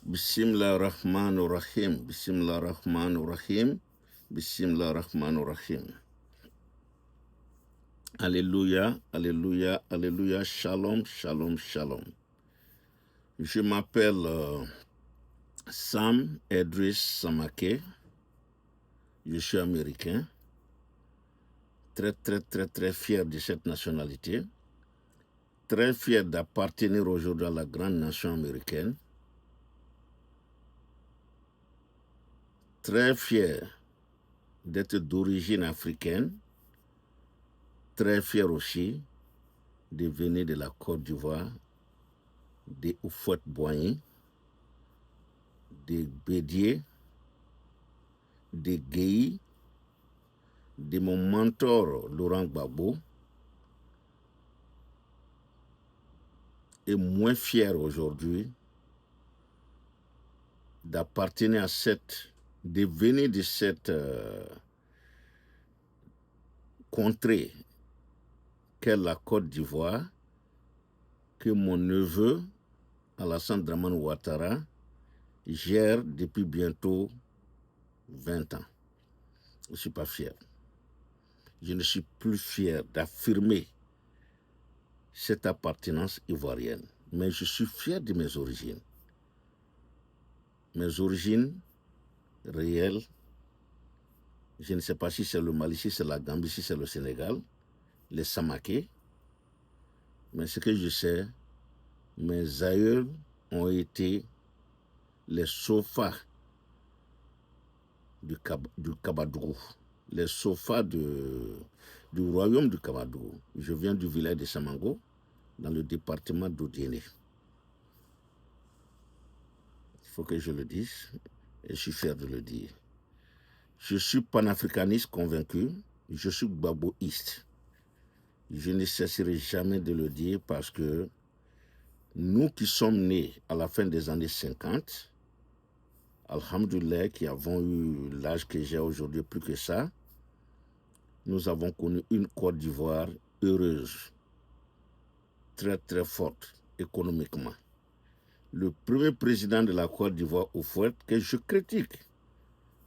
Bismillahirrahmanirrahim. Bismillahirrahmanirrahim. Bismillahirrahmanirrahim. Alléluia, alléluia, alléluia. Shalom, shalom, shalom. Je m'appelle Sam Edris Samake. Je suis américain. Très fier de cette nationalité. Très fier d'appartenir aujourd'hui à la grande nation américaine. Très fier d'être d'origine africaine. Très fier aussi de venir de la Côte d'Ivoire, des Houphouët-Boigny, des Bédier, des Guèye, de mon mentor Laurent Gbagbo, et moins fier aujourd'hui d'appartenir à de venir de cette contrée qu'est la Côte d'Ivoire, que mon neveu Alassane Dramane Ouattara gère depuis bientôt 20 ans. Je ne suis pas fier. Je ne suis plus fier d'affirmer cette appartenance ivoirienne, mais je suis fier de mes origines. Mes origines réelles, je ne sais pas si c'est le Mali, si c'est la Gambie, si c'est le Sénégal, les Samaké, mais ce que je sais, mes aïeux ont été les Sofas du Kabadougou, les Sofas du royaume du Kabadougou. Je viens du village de Samango, dans le département d'Odiéné. Il faut que je le dise, et je suis fier de le dire. Je suis panafricaniste convaincu, je suis gbagboïste. Je ne cesserai jamais de le dire parce que nous qui sommes nés à la fin des années 50, alhamdoulilah, qui avons eu l'âge que j'ai aujourd'hui, plus que ça, nous avons connu une Côte d'Ivoire heureuse, très forte économiquement. Le premier président de la Côte d'Ivoire, Houphouët, que je critique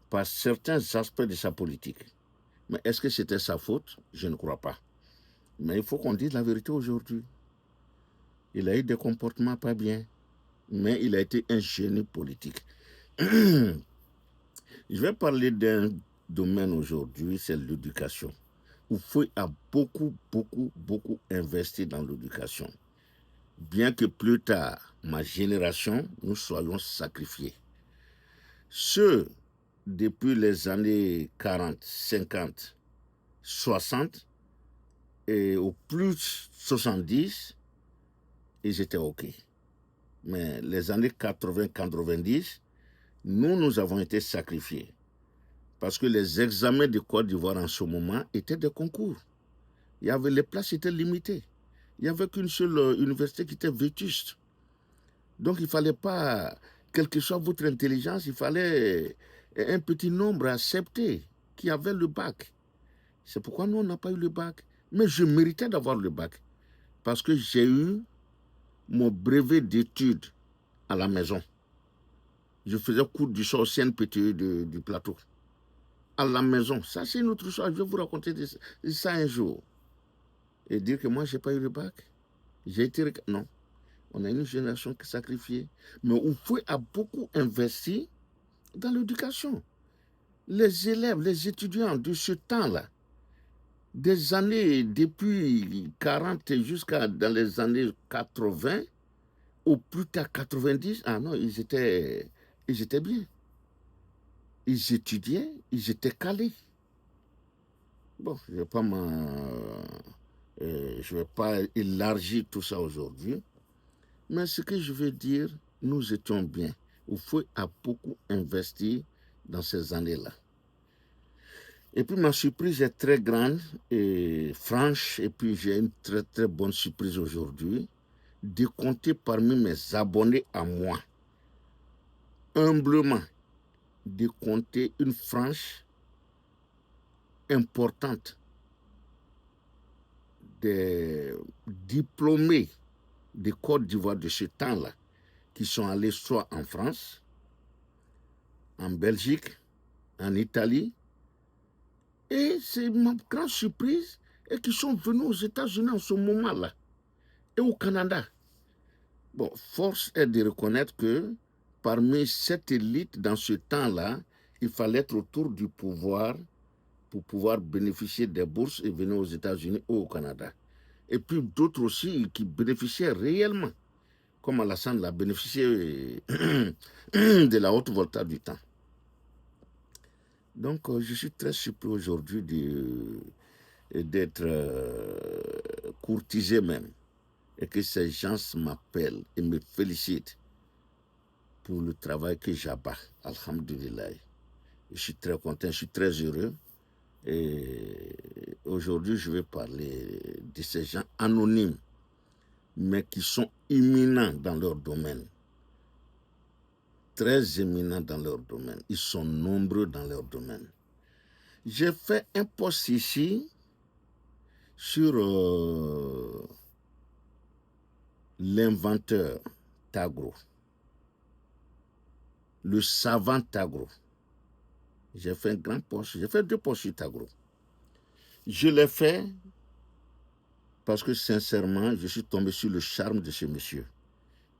par certains aspects de sa politique. Mais est-ce que c'était sa faute? Je ne crois pas. Mais il faut qu'on dise la vérité aujourd'hui. Il a eu des comportements pas bien, mais il a été un génie politique. Je vais parler d'un domaine aujourd'hui, c'est l'éducation. Houphouët a beaucoup investi dans l'éducation. Bien que plus tard, ma génération, nous soyons sacrifiés. Ceux depuis les années 40, 50, 60 et au plus 70, ils étaient OK. Mais les années 80-90, nous avons été sacrifiés. Parce que les examens de Côte d'Ivoire en ce moment étaient des concours. Les places étaient limitées. Il n'y avait qu'une seule université qui était vétuste. Donc il ne fallait pas, quelle que soit votre intelligence, il fallait un petit nombre accepté qui avait le bac. C'est pourquoi nous, on n'a pas eu le bac. Mais je méritais d'avoir le bac. Parce que j'ai eu mon brevet d'études à la maison. Je faisais cours du soir au CNPTE du plateau. À la maison. Ça, c'est une autre chose. Je vais vous raconter ça un jour. Et dire que moi, je n'ai pas eu le bac. J'ai été... Non. On a une génération qui est sacrifiée. Mais Houphouët a beaucoup investi dans l'éducation. Les élèves, les étudiants de ce temps-là, des années depuis 40 jusqu'à dans les années 80, au plus tard 90, ah non, ils étaient bien. Ils étudiaient, ils étaient calés. Bon, je ne vais pas élargir tout ça aujourd'hui, mais ce que je veux dire, nous étions bien. Houphouët a beaucoup investi dans ces années-là. Et puis ma surprise est très grande et franche, et puis j'ai une très bonne surprise aujourd'hui, de compter parmi mes abonnés à moi, humblement, de compter une frange importante des diplômés de Côte d'Ivoire de ce temps-là, qui sont allés soit en France, en Belgique, en Italie, et c'est ma grande surprise, et qui sont venus aux États-Unis en ce moment-là, et au Canada. Bon, force est de reconnaître que parmi cette élite, dans ce temps-là, il fallait être autour du pouvoir pour pouvoir bénéficier des bourses et venir aux États-Unis ou au Canada. Et puis d'autres aussi qui bénéficiaient réellement, comme Alassane l'a bénéficié de la haute volta du temps. Donc, je suis très surpris aujourd'hui d'être courtisé même, et que ces gens m'appellent et me félicitent pour le travail que j'abats. Alhamdulillah. Je suis très content, je suis très heureux. Et aujourd'hui, je vais parler de ces gens anonymes, mais qui sont éminents dans leur domaine. Très éminents dans leur domaine. Ils sont nombreux dans leur domaine. J'ai fait un post ici sur l'inventeur Tagro, le savant Tagro. J'ai fait un grand post, j'ai fait 2 posts sur Tagro. Je l'ai fait parce que sincèrement, je suis tombé sur le charme de ce monsieur.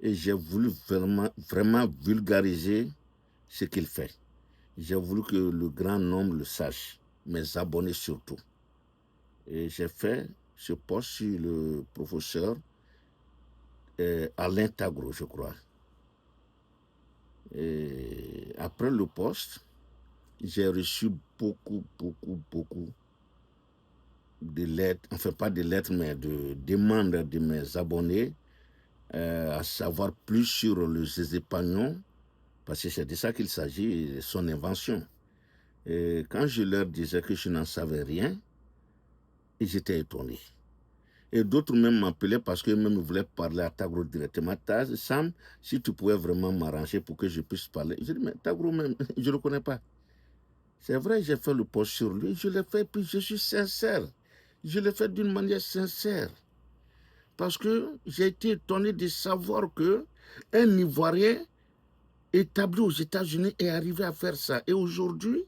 Et j'ai voulu vraiment vulgariser ce qu'il fait. J'ai voulu que le grand nombre le sache, mes abonnés surtout. Et j'ai fait ce post sur le professeur Alain Tagro, je crois. Et après le post, j'ai reçu beaucoup de lettres, enfin pas de lettres, mais de demandes de mes abonnés à savoir plus sur le Zézépagnon, parce que c'est de ça qu'il s'agit, son invention. Et quand je leur disais que je n'en savais rien, ils étaient étonnés. Et d'autres même m'appelaient parce qu'ils même voulaient parler à Tagro directement. Sam, si tu pouvais vraiment m'arranger pour que je puisse parler. Je dis, mais Tagro même, je ne le connais pas. C'est vrai, j'ai fait le post sur lui, je l'ai fait, puis je suis sincère. Je l'ai fait d'une manière sincère. Parce que j'ai été étonné de savoir qu'un Ivoirien établi aux États-Unis est arrivé à faire ça. Et aujourd'hui,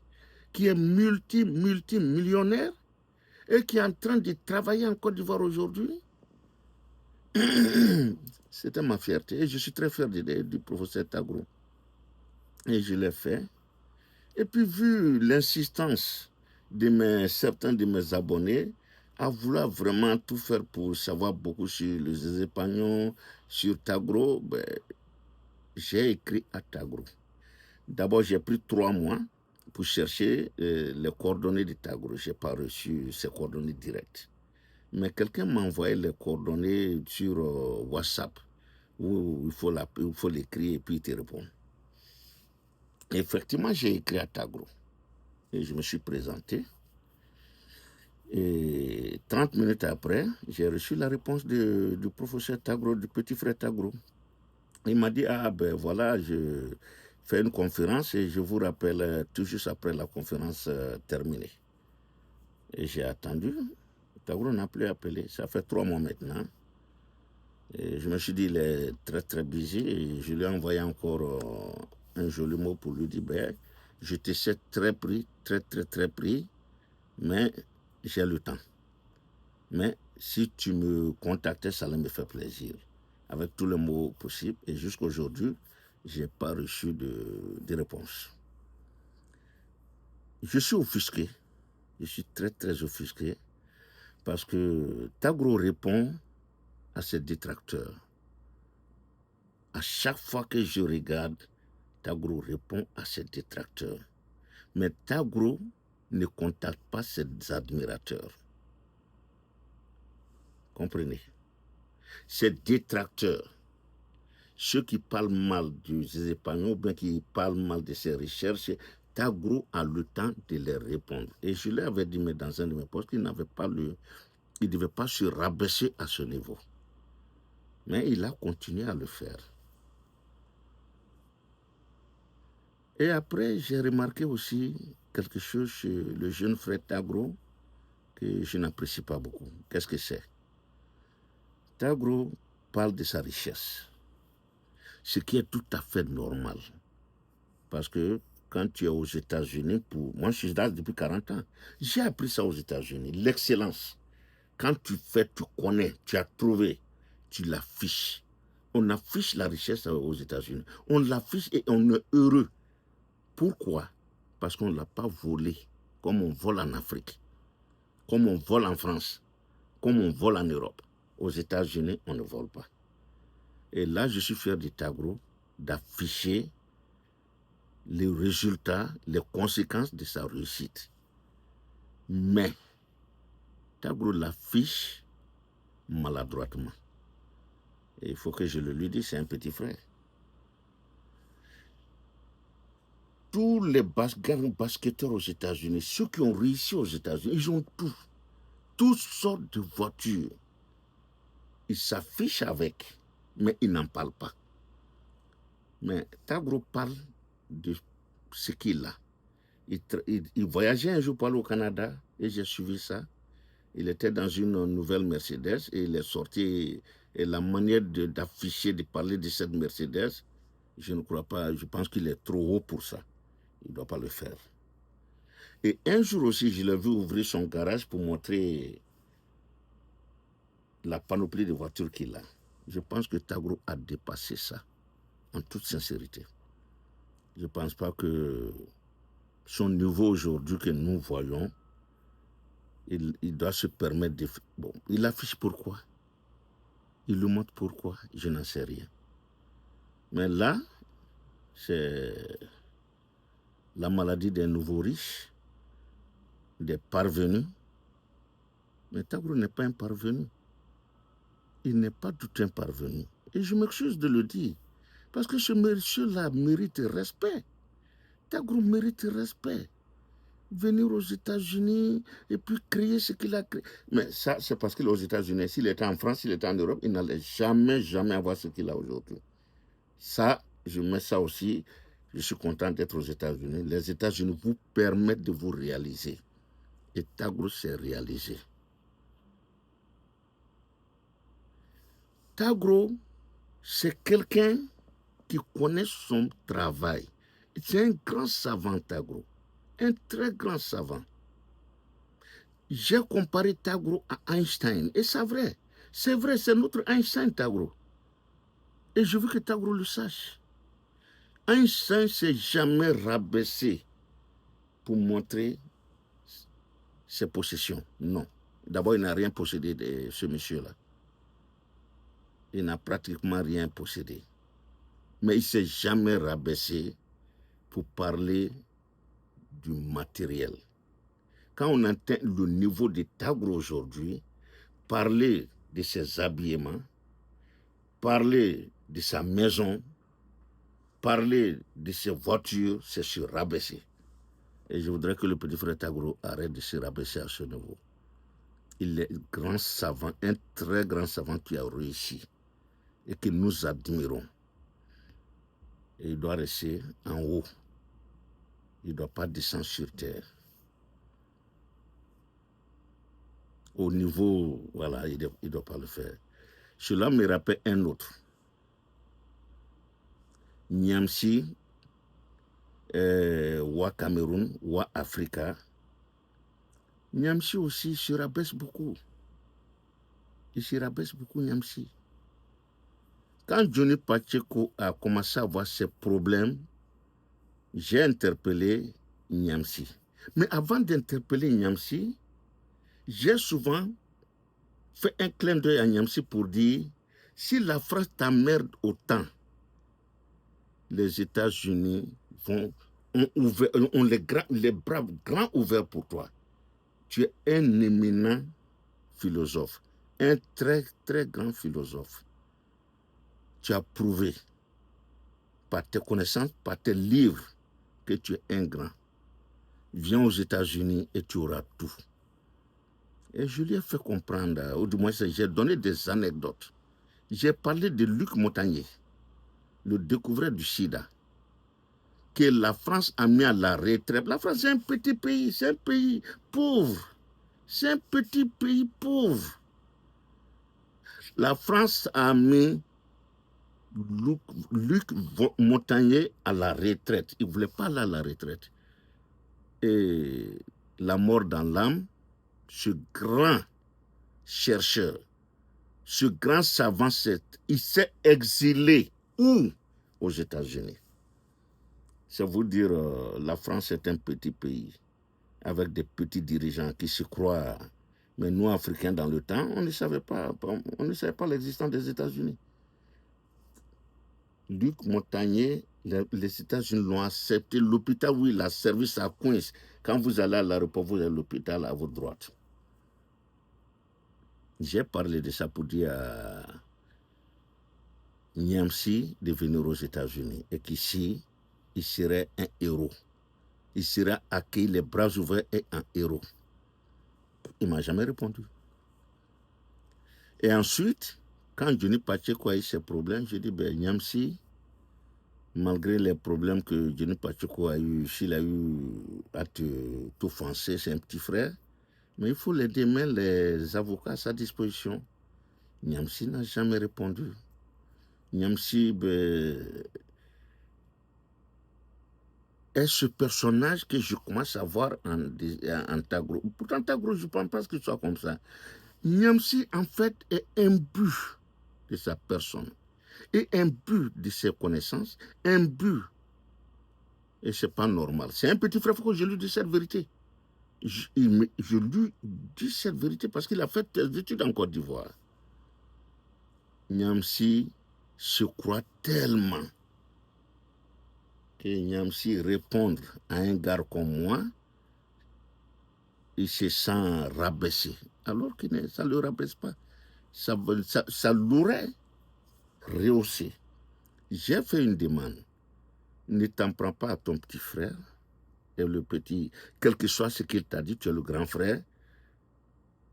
qui est multimillionnaire et qui est en train de travailler en Côte d'Ivoire aujourd'hui, c'était ma fierté. Et je suis très fier du professeur Tagro. Et je l'ai fait. Et puis, vu l'insistance de certains de mes abonnés à vouloir vraiment tout faire pour savoir beaucoup sur le Zézépagnon, sur Tagro, ben, j'ai écrit à Tagro. D'abord, j'ai pris 3 mois pour chercher les coordonnées de Tagro. Je n'ai pas reçu ces coordonnées directes. Mais quelqu'un m'a envoyé les coordonnées sur WhatsApp, où il faut l'écrire et puis il te répond. Effectivement, j'ai écrit à Tagro. Et je me suis présenté. Et 30 minutes après, j'ai reçu la réponse du professeur Tagro, du petit frère Tagro. Il m'a dit, ah ben voilà, je fais une conférence et je vous rappelle tout juste après la conférence terminée. Et j'ai attendu. Tagro n'a plus appelé. Ça fait 3 mois maintenant. Et je me suis dit, il est très très busy. Et je lui ai envoyé encore un joli mot pour lui dire, ben, je te sais très pris, très pris, mais j'ai le temps. Mais si tu me contactais, ça allait me faire plaisir. Avec tous les mots possibles. Et jusqu'à aujourd'hui, je n'ai pas reçu de réponse. Je suis offusqué. Je suis très offusqué. Parce que Tagro répond à ses détracteurs. À chaque fois que je regarde, Tagro répond à ses détracteurs. Mais Tagro ne contacte pas ses admirateurs. Comprenez? Ses détracteurs, ceux qui parlent mal du Zézépagnon, ou bien qui parlent mal de ses recherches, Tagro a le temps de les répondre. Et je lui avais dit, mais dans un de mes postes, qu'il n'avait pas il ne devait pas se rabaisser à ce niveau. Mais il a continué à le faire. Et après, j'ai remarqué aussi quelque chose chez le jeune frère Tagro que je n'apprécie pas beaucoup. Qu'est-ce que c'est? Tagro parle de sa richesse. Ce qui est tout à fait normal. Parce que quand tu es aux États-Unis, moi je suis là depuis 40 ans, j'ai appris ça aux États-Unis, l'excellence. Quand tu fais, tu connais, tu as trouvé, tu l'affiches. On affiche la richesse aux États-Unis. On l'affiche et on est heureux. Pourquoi? Parce qu'on ne l'a pas volé comme on vole en Afrique, comme on vole en France, comme on vole en Europe. Aux États-Unis, on ne vole pas. Et là, je suis fier du Tagro d'afficher les résultats, les conséquences de sa réussite. Mais Tagro l'affiche maladroitement. Et il faut que je le lui dise, c'est un petit frère. Tous les basketteurs aux États-Unis, ceux qui ont réussi aux États-Unis, ils ont tout. Toutes sortes de voitures. Ils s'affichent avec, mais ils n'en parlent pas. Mais Tagro parle de ce qu'il a. Il voyageait un jour pour aller au Canada et j'ai suivi ça. Il était dans une nouvelle Mercedes et il est sorti. Et la manière d'afficher, de parler de cette Mercedes, je ne crois pas, je pense qu'il est trop haut pour ça. Il ne doit pas le faire. Et un jour aussi, je l'ai vu ouvrir son garage pour montrer la panoplie de voitures qu'il a. Je pense que Tagro a dépassé ça, en toute sincérité. Je ne pense pas que son niveau aujourd'hui que nous voyons, il doit se permettre de... Bon, il affiche pourquoi. Il le montre pourquoi, je n'en sais rien. Mais là, c'est la maladie des nouveaux riches, des parvenus. Mais Tagro n'est pas un parvenu. Il n'est pas tout un parvenu. Et je m'excuse de le dire. Parce que ce monsieur-là mérite respect. Tagro mérite respect. Venir aux États-Unis et puis créer ce qu'il a créé. Mais ça, c'est parce qu'il est aux États-Unis. S'il était en France, s'il était en Europe, il n'allait jamais avoir ce qu'il a aujourd'hui. Ça, je mets ça aussi. Je suis content d'être aux États-Unis. Les États-Unis vous permettent de vous réaliser. Et Tagro s'est réalisé. Tagro, c'est quelqu'un qui connaît son travail. C'est un grand savant, Tagro. Un très grand savant. J'ai comparé Tagro à Einstein. Et c'est vrai, c'est notre Einstein, Tagro. Et je veux que Tagro le sache. Einstein ne s'est jamais rabaissé pour montrer ses possessions. Non. D'abord, il n'a rien possédé de ce monsieur-là. Il n'a pratiquement rien possédé. Mais il ne s'est jamais rabaissé pour parler du matériel. Quand on atteint le niveau de Tagro aujourd'hui, parler de ses habillements, parler de sa maison, parler de ses voitures, c'est se rabaisser. Et je voudrais que le petit frère Tagro arrête de se rabaisser à ce niveau. Il est un grand savant, un très grand savant qui a réussi et que nous admirons. Et il doit rester en haut. Il ne doit pas descendre sur terre. Au niveau, voilà, il ne doit pas le faire. Cela me rappelle un autre. Niamsi, Wa Cameroun, Wa Africa. Niamsi aussi se rabaisse beaucoup. Il se rabaisse beaucoup, Niamsi. Quand Johnny Pacheco a commencé à avoir ses problèmes, j'ai interpellé Niamsi. Mais avant d'interpeller Niamsi, j'ai souvent fait un clin d'œil à Niamsi pour dire, si la France t'emmerde autant, les États-Unis ont les bras grands ouverts pour toi. Tu es un éminent philosophe, un très, très grand philosophe. Tu as prouvé par tes connaissances, par tes livres, que tu es un grand. Viens aux États-Unis et tu auras tout. Et je lui ai fait comprendre, ou du moins j'ai donné des anecdotes. J'ai parlé de Luc Montagnier, le découvreur du sida, que la France a mis à la retraite. La France, c'est un petit pays, c'est un pays pauvre. C'est un petit pays pauvre. La France a mis Luc Montagnier à la retraite. Il ne voulait pas aller à la retraite. Et la mort dans l'âme, ce grand chercheur, ce grand savant, il s'est exilé où? Aux États-Unis. C'est vous dire, la France est un petit pays avec des petits dirigeants qui se croient. Mais nous, Africains, dans le temps, on ne savait pas l'existence des États-Unis. Luc Montagnier, les États-Unis l'ont accepté. L'hôpital où il a servi sa Queens. Quand vous allez à l'aéroport, vous avez l'hôpital à votre droite. J'ai parlé de ça pour dire à Niamsi de venir aux États-Unis et qu'ici, il serait un héros. Il serait accueilli les bras ouverts et un héros. Il ne m'a jamais répondu. Et ensuite, quand Johnny Pacheco a eu ses problèmes, j'ai dit, ben, Niamsi, malgré les problèmes que Johnny Pacheco a eu, s'il a eu à t'offenser, c'est un petit frère, mais il faut l'aider, mais les avocats à sa disposition. Niamsi n'a jamais répondu. Niamsi est ce personnage que je commence à voir en Tagro. Pourtant, Tagro, je ne pense pas qu'il soit comme ça. Niamsi, en fait, est imbu de sa personne et imbu de ses connaissances, imbu. Et ce n'est pas normal. C'est un petit frère, il faut que je lui dise cette vérité. Je lui dis cette vérité parce qu'il a fait des études en Côte d'Ivoire. Niamsi se croit tellement que Niamsi répondre à un gars comme moi, il se sent rabaissé. Alors que ça ne le rabaisse pas. Ça l'aurait rehaussé. J'ai fait une demande. Ne t'en prends pas à ton petit frère. Et le petit, quel que soit ce qu'il t'a dit, tu es le grand frère.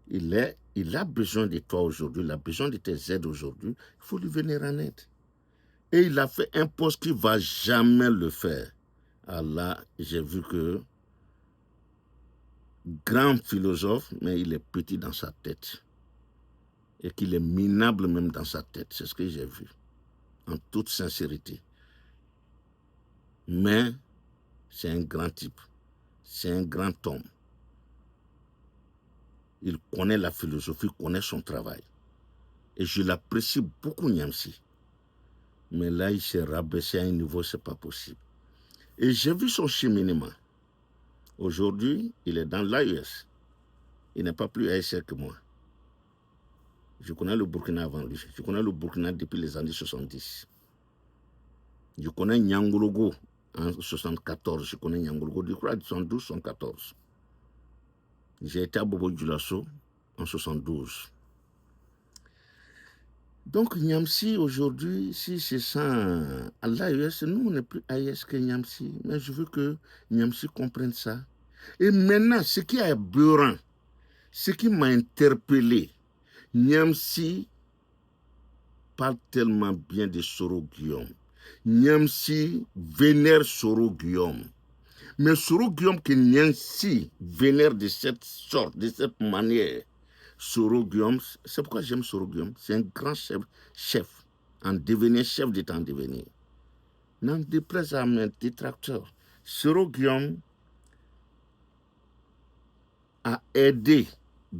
Il a besoin de toi aujourd'hui, il a besoin de tes aides aujourd'hui. Il faut lui venir en aide. Et il a fait un poste qui ne va jamais le faire. Alors là, j'ai vu que grand philosophe, mais il est petit dans sa tête. Et qu'il est minable même dans sa tête. C'est ce que j'ai vu. En toute sincérité. Mais c'est un grand type. C'est un grand homme. Il connaît la philosophie, il connaît son travail. Et je l'apprécie beaucoup, Niamsi. Mais là, il s'est rabaissé à un niveau, ce n'est pas possible. Et j'ai vu son cheminement. Aujourd'hui, il est dans l'AES. Il n'est pas plus ASR que moi. Je connais le Burkina avant lui. Je connais le Burkina depuis les années 70. Je connais Nyangologo en 74. Je connais Nyangologo du crois 72, 74. J'ai été à Bobo Dioulasso en 72. Donc Niamsi aujourd'hui, si c'est ça à l'AES, nous on n'est plus AES que Niamsi. Mais je veux que Niamsi comprenne ça. Et maintenant, ce qui est aberrant, ce qui m'a interpellé, Niamsi parle tellement bien de Soro Guillaume. Niamsi vénère Soro Guillaume. Mais Soro Guillaume que Niamsi vénère de cette sorte, de cette manière, Soro Guillaume, c'est pourquoi j'aime Soro Guillaume. C'est un grand chef en devenir, chef d'État en devenir. N'en déplaise à mes détracteurs. Soro Guillaume a aidé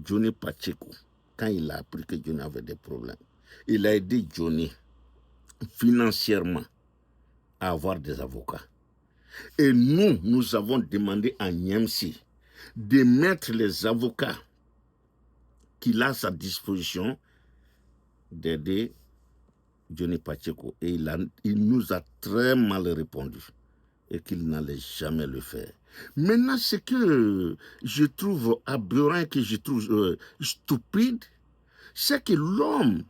Johnny Pacheco quand il a appris que Johnny avait des problèmes. Il a aidé Johnny financièrement à avoir des avocats. Et nous avons demandé à Niamsi de mettre les avocats qu'il a à sa disposition d'aider Johnny Pacheco. Et il nous a très mal répondu et qu'il n'allait jamais le faire. Maintenant, ce que je trouve aberrant, que je trouve stupide, c'est que l'homme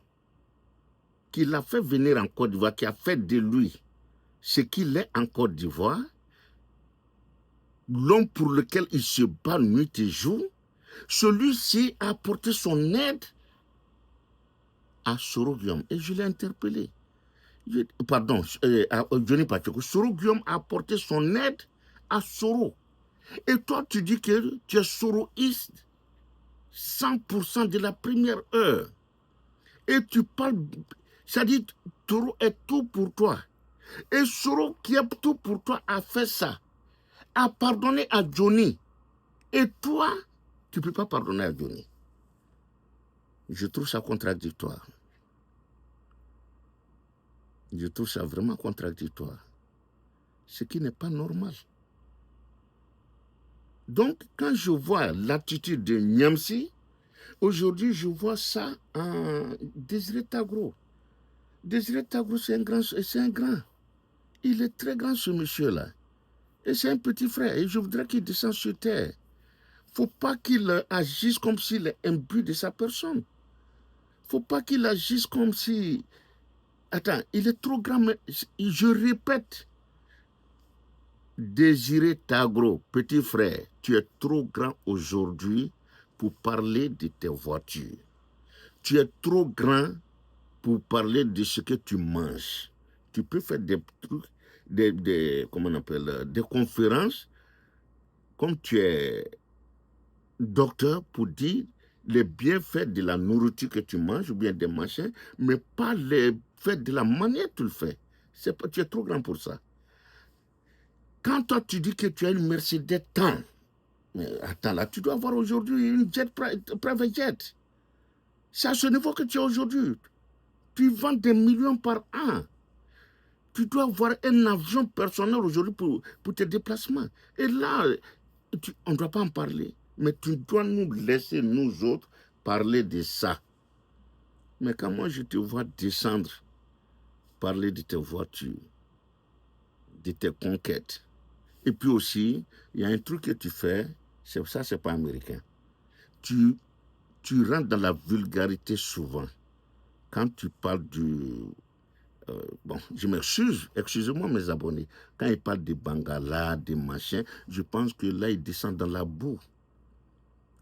qui l'a fait venir en Côte d'Ivoire, qui a fait de lui ce qu'il est en Côte d'Ivoire, l'homme pour lequel il se bat nuit et jour, celui-ci a apporté son aide à Soro Guillaume. Et je l'ai interpellé. Pardon, à Johnny Pacheco. Soro Guillaume a apporté son aide à Soro. Et toi, tu dis que tu es soroïste 100% de la première heure. Et tu parles C'est-à-dire, Toro est tout pour toi. Et Soro, qui est tout pour toi, a fait ça. A pardonné à Johnny. Et toi, tu ne peux pas pardonner à Johnny. Je trouve ça contradictoire. Je trouve ça vraiment contradictoire. Ce qui n'est pas normal. Donc, quand je vois l'attitude de Niamsi, aujourd'hui, je vois ça en Désiré Tagro. Désiré Tagro, c'est un grand. Il est très grand, ce monsieur-là. Et c'est un petit frère. Et je voudrais qu'il descende sur terre. Il ne faut pas qu'il agisse comme s'il est imbu de sa personne. Il ne faut pas qu'il agisse comme si... Attends, il est trop grand, mais je répète, Désiré Tagro, petit frère, tu es trop grand aujourd'hui pour parler de tes voitures. Tu es trop grand pour parler de ce que tu manges. Tu peux faire des trucs, comment on appelle, des conférences, comme tu es docteur, pour dire les bienfaits de la nourriture que tu manges ou bien des machins, mais pas les faits de la manière que tu le fais. Tu es trop grand pour ça. Quand toi tu dis que tu as une Mercedes tant, mais attends là, tu dois avoir aujourd'hui une private jet. C'est à ce niveau que tu es aujourd'hui. Tu vends des millions par an. Tu dois avoir un avion personnel aujourd'hui pour tes déplacements. Et là, on ne doit pas en parler. Mais tu dois nous laisser, nous autres, parler de ça. Mais quand moi je te vois descendre, parler de tes voitures, de tes conquêtes, et puis aussi, il y a un truc que tu fais, ça c'est pas américain. Tu rentres dans la vulgarité souvent. Quand tu parles bon, je m'excuse, excusez-moi mes abonnés. Quand ils parlent de Bangala, des machins, je pense que là, ils descendent dans la boue.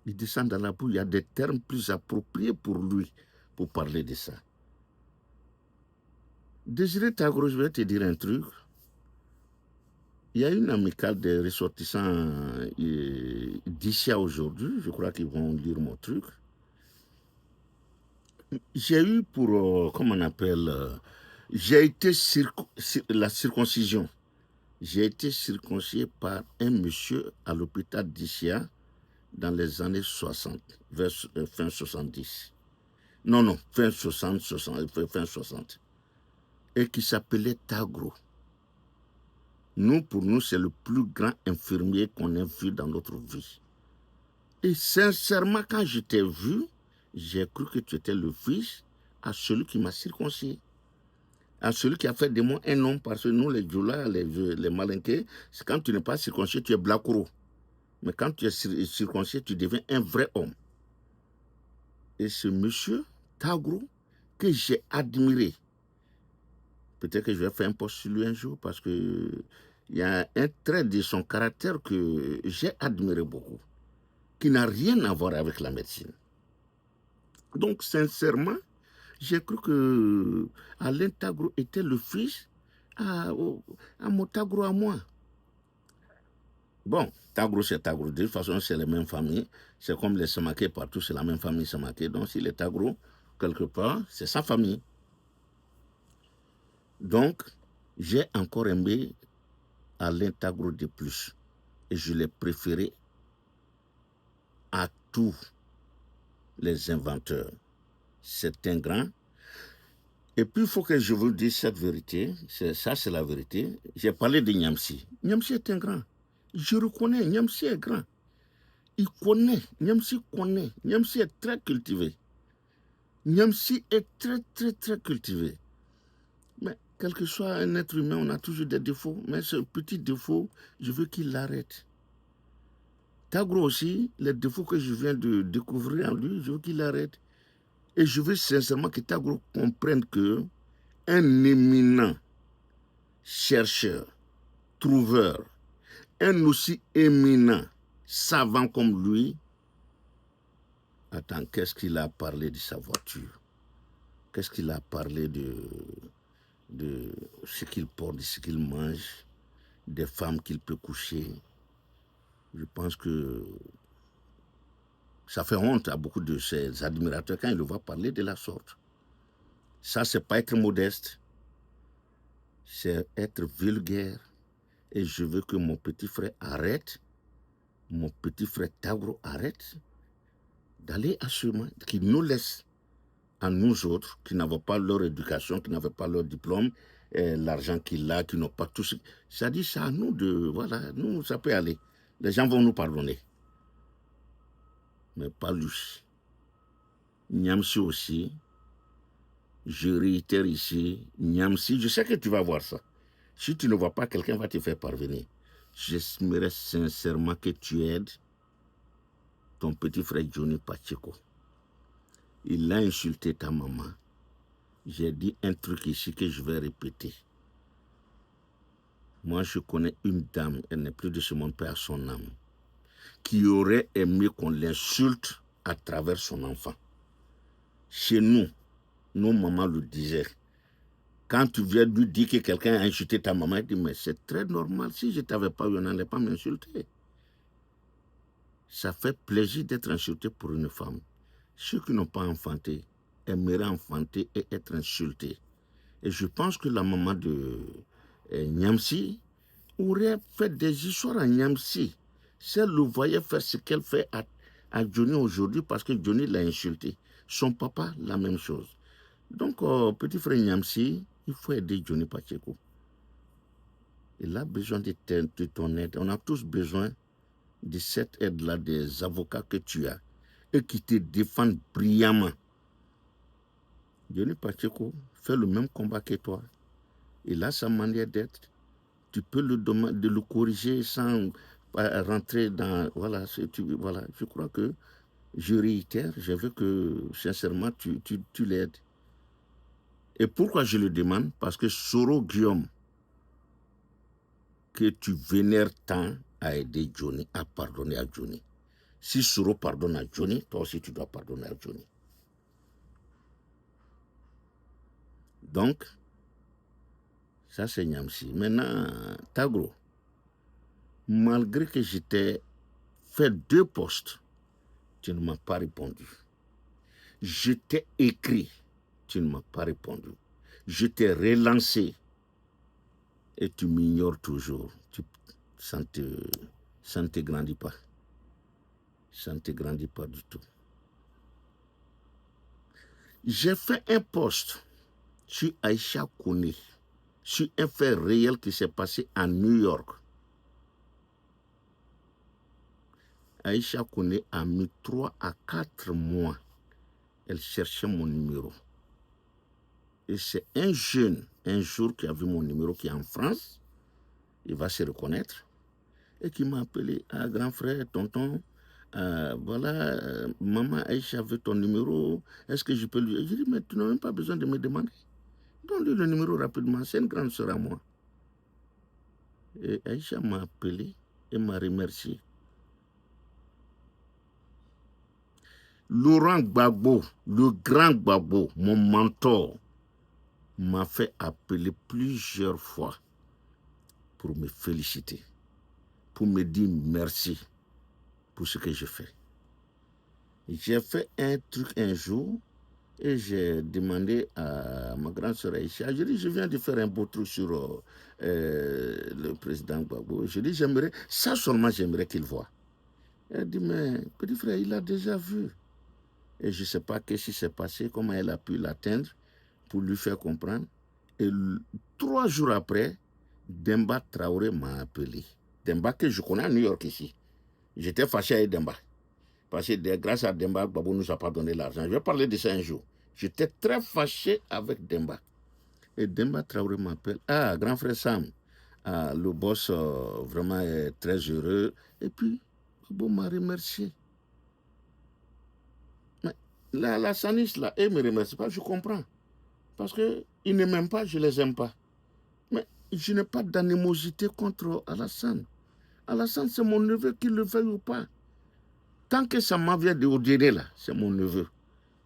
Ils descendent dans la boue. Il y a des termes plus appropriés pour lui, pour parler de ça. Désiré Tagro, je vais te dire un truc. Il y a une amicale des ressortissants d'ici à aujourd'hui. Je crois qu'ils vont lire mon truc. J'ai eu pour, comment on appelle, j'ai été la circoncision. J'ai été circoncisé par un monsieur à l'hôpital d'Icia dans les années 60, vers fin 70. Non, fin 60, fin 60. Et qui s'appelait Tagro. Pour nous, c'est le plus grand infirmier qu'on ait vu dans notre vie. Et sincèrement, quand je t'ai vu, j'ai cru que tu étais le fils à celui qui m'a circoncis. À celui qui a fait de moi un homme, parce que nous, les Djoula, les Malinqués, c'est quand tu n'es pas circoncis, tu es Blakoro. Mais quand tu es circoncis, tu deviens un vrai homme. Et ce monsieur, Tagro, que j'ai admiré, peut-être que je vais faire un post sur lui un jour, parce qu'il y a un trait de son caractère que j'ai admiré beaucoup, qui n'a rien à voir avec la médecine. Donc, sincèrement, j'ai cru que Alain Tagro était le fils à mon Tagro à moi. Bon, Tagro, c'est Tagro. De toute façon, c'est la même famille. C'est comme les Samaké partout, c'est la même famille Samaké. Donc, s'il est Tagro, quelque part, c'est sa famille. Donc, j'ai encore aimé Alain Tagro de plus. Et je l'ai préféré à tous les inventeurs. C'est un grand. Et puis, il faut que je vous dise cette vérité. Ça, c'est la vérité. J'ai parlé de Niamsi. Niamsi est un grand. Je reconnais, Niamsi est grand. Il connaît, Niamsi connaît. Niamsi est très cultivé. Niamsi est très, très, très cultivé. Mais quel que soit un être humain, on a toujours des défauts. Mais ce petit défaut, je veux qu'il l'arrête. Tagro aussi, les défauts que je viens de découvrir en lui, je veux qu'il l'arrête. Et je veux sincèrement que Tagro comprenne que un éminent chercheur, trouveur, un aussi éminent savant comme lui, attends, qu'est-ce qu'il a parlé de sa voiture? Qu'est-ce qu'il a parlé de ce qu'il porte, de ce qu'il mange, des femmes qu'il peut coucher? Je pense que ça fait honte à beaucoup de ses admirateurs quand ils le voient parler de la sorte. Ça, c'est pas être modeste, c'est être vulgaire. Et je veux que mon petit frère arrête, mon petit frère Tagro arrête d'aller à ce moment, qu'il nous laisse à nous autres, qui n'avons pas leur éducation, qui n'avaient pas leur diplôme, l'argent qu'il a, qui n'ont pas tout ce... Ça dit, c'est à nous de... Voilà, nous, ça peut aller. Les gens vont nous pardonner. Mais pas lui. Niamsi aussi, je réitère ici, Niamsi, je sais que tu vas voir ça. Si tu ne vois pas, quelqu'un va te faire parvenir. J'espérais sincèrement que tu aides ton petit frère Johnny Pacheco. Il a insulté ta maman. J'ai dit un truc ici que je vais répéter. Moi, je connais une dame, elle n'est plus de ce monde, paix à son âme, qui aurait aimé qu'on l'insulte à travers son enfant. Chez nous, nos mamans le disaient. Quand tu viens lui dire que quelqu'un a insulté ta maman, elle dit, mais c'est très normal, si je ne t'avais pas eu, on n'allait pas m'insulter. Ça fait plaisir d'être insulté pour une femme. Ceux qui n'ont pas enfanté aimeraient enfanter et être insultés. Et je pense que la maman de Niamsi aurait fait des histoires à Niamsi. Si elle le voyait faire ce qu'elle fait à Johnny aujourd'hui parce que Johnny l'a insulté. Son papa, la même chose. Donc, petit frère Niamsi, il faut aider Johnny Pacheco. Il a besoin de ton aide. On a tous besoin de cette aide-là des avocats que tu as et qui te défendent brillamment. Johnny Pacheco fait le même combat que toi. Il a sa manière d'être. Tu peux le demander de le corriger sans rentrer dans... Voilà, voilà, je crois que je réitère, je veux que sincèrement tu l'aides. Et pourquoi je le demande? Parce que Soro Guillaume, que tu vénères tant, a aidé Johnny, a pardonné à Johnny. Si Soro pardonne à Johnny, toi aussi tu dois pardonner à Johnny. Donc, ça c'est Niamsi. Maintenant, Tagro, malgré que je t'ai fait 2 postes, tu ne m'as pas répondu. Je t'ai écrit, tu ne m'as pas répondu. Je t'ai relancé et tu m'ignores toujours. Ça ne te grandit pas. Ça ne te grandit pas du tout. J'ai fait un post sur Aïcha Kone, sur un fait réel qui s'est passé à New York. Aïcha Kone a mis 3 à 4 mois. Elle cherchait mon numéro. Et c'est un jeune, un jour, qui a vu mon numéro, qui est en France. Il va se reconnaître. Et qui m'a appelé, ah, grand frère, tonton, voilà, maman Aïcha veut ton numéro, est-ce que je peux lui... J'ai dit, mais tu n'as même pas besoin de me demander. Donne-lui le numéro rapidement, c'est une grande sœur à moi. Et Aïcha m'a appelé et m'a remercié. Laurent Gbagbo, le grand Gbagbo, mon mentor, m'a fait appeler plusieurs fois pour me féliciter, pour me dire merci pour ce que je fais. J'ai fait un truc un jour et j'ai demandé à ma grande sœur Aïcha, je dis, je viens de faire un beau truc sur le président Gbagbo. Je dis, j'aimerais, ça seulement j'aimerais qu'il voie. Elle dit, mais petit frère, il a déjà vu. Et je ne sais pas ce qui s'est passé, comment elle a pu l'atteindre pour lui faire comprendre. Et 3 jours après, Demba Traoré m'a appelé. Demba que je connais à New York ici. J'étais fâché avec Demba. Parce que grâce à Demba, Gbagbo ne nous a pas donné l'argent. Je vais parler de ça un jour. J'étais très fâché avec Demba. Et Demba Traoré m'appelle. Ah, grand frère Sam, le boss vraiment est très heureux. Et puis, Gbagbo m'a remercié. Mais la Sanis, là, elle ne me remercie pas, je comprends. Parce qu'ils ne m'aiment pas, je ne les aime pas. Mais je n'ai pas d'animosité contre Alassane. Alassane, c'est mon neveu, qu'il le veuille ou pas. Tant que ça m'a vient d'Odéné, là, c'est mon neveu.